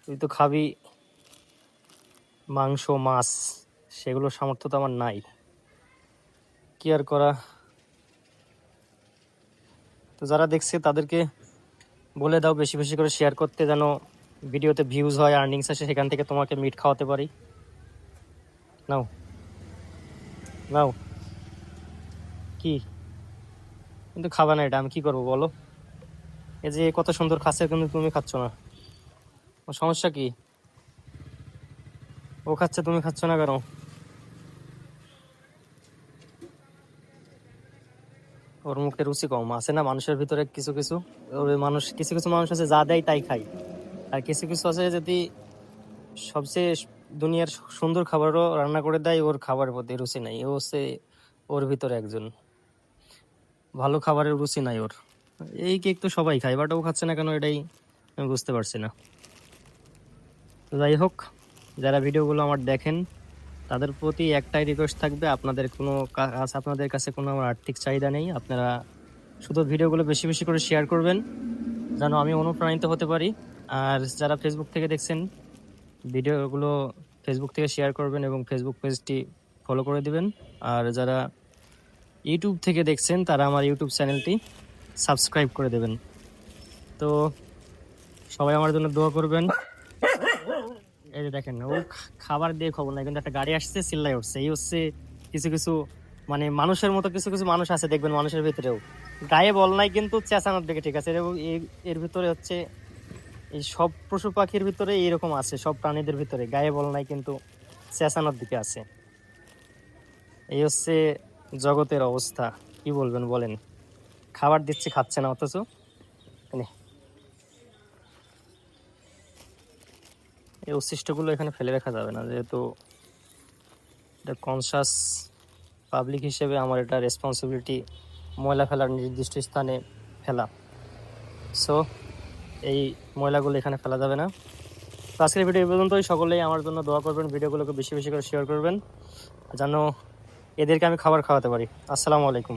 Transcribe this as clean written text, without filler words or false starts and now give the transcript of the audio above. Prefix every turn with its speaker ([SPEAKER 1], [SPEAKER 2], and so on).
[SPEAKER 1] তুই তো খাবি মাংস মাছ, সেগুলোর সামর্থ্য তো আমার নাই, কি আর করা। তো যারা দেখছে তাদেরকে বলে দাও বেশি বেশি করে শেয়ার করতে, যেন ভিডিওতে ভিউজ হয়, আর্নিংস আসে, সেখান থেকে তোমাকে মিট খাওয়াতে পারি। নাও নাও। কি কিন্তু খাবে না, এটা আমি কি করবো বলো? এই যে কত সুন্দর খাচ্ছে, কিন্তু তুমি খাচ্ছ না, ওর সমস্যা কি? ও খাচ্ছে, তুমি খাচ্ছ না কেন? ওর মুখে রুচি কম আছে না মানুষের ভিতরে, কিছু কিছু ওর মানুষ, কিছু কিছু মানুষ আছে যা দেয় তাই খায়, আর কিছু কিছু আছে যদি সবচেয়ে দুনিয়ার সুন্দর খাবারও রান্না করে দেয়, ওর খাবারের প্রতি রুচি নাই। ও হচ্ছে ওর ভিতরে একজন, ভালো খাবারের রুচি নাই ওর। এই কেক তো সবাই খায়, বাট ও খাচ্ছে না কেন, এটাই আমি বুঝতে পারছি না। তো যাই হোক, যারা ভিডিওগুলো আমার দেখেন তাদের প্রতি একটাই রিকোয়েস্ট থাকবে, আপনাদের কোনো আপনাদের কাছে কোনো আমার আর্থিক চাহিদা নেই, আপনারা শুধু ভিডিওগুলো বেশি বেশি করে শেয়ার করবেন যেন আমি অনুপ্রাণিত হতে পারি। আর যারা ফেসবুক থেকে দেখছেন ভিডিওগুলো, ফেসবুক থেকে শেয়ার করবেন এবং ফেসবুক পেজটি ফলো করে দিবেন। আর যারা ইউটিউব থেকে দেখছেন তারা আমার ইউটিউব চ্যানেলটি সাবস্ক্রাইব করে দেবেন। তো সবাই আমার জন্য দোয়া করবেন। এই যে দেখেন, ও খাবার দিয়ে খবর নাই, কিন্তু একটা গাড়ি আসছে চিল্লাই উঠছে। এই হচ্ছে কিছু কিছু মানে মানুষের মতো কিছু কিছু মানুষ আছে দেখবেন, মানুষের ভিতরেও গায়ে বল নাই কিন্তু চেঁচানোর দিকে ঠিক আছে। এবং এর ভিতরে হচ্ছে এই সব পশু পাখির ভিতরে এইরকম আছে, সব প্রাণীদের ভিতরে গায়ে বল নাই কিন্তু চেঁচানোর দিকে আছে। এই হচ্ছে জগতের অবস্থা, কি বলবেন বলেন? খাবার দিচ্ছি খাচ্ছে না, অথচ মানে এই অবশিষ্টগুলো এখানে ফেলে রাখা যাবে না, যেহেতু এটা কনসাস পাবলিক হিসেবে আমার এটা রেসপন্সিবিলিটি ময়লা ফেলার নির্দিষ্ট স্থানে ফেলা। সো এই ময়লাগুলো এখানে ফেলা যাবে না। তো আজকের ভিডিও এই পর্যন্তই। সকলেই আমার জন্য দোয়া করবেন, ভিডিওগুলোকে বেশি বেশি করে শেয়ার করবেন যেন এদেরকে আমি খাবার খাওয়াতে পারি। আসসালামু আলাইকুম।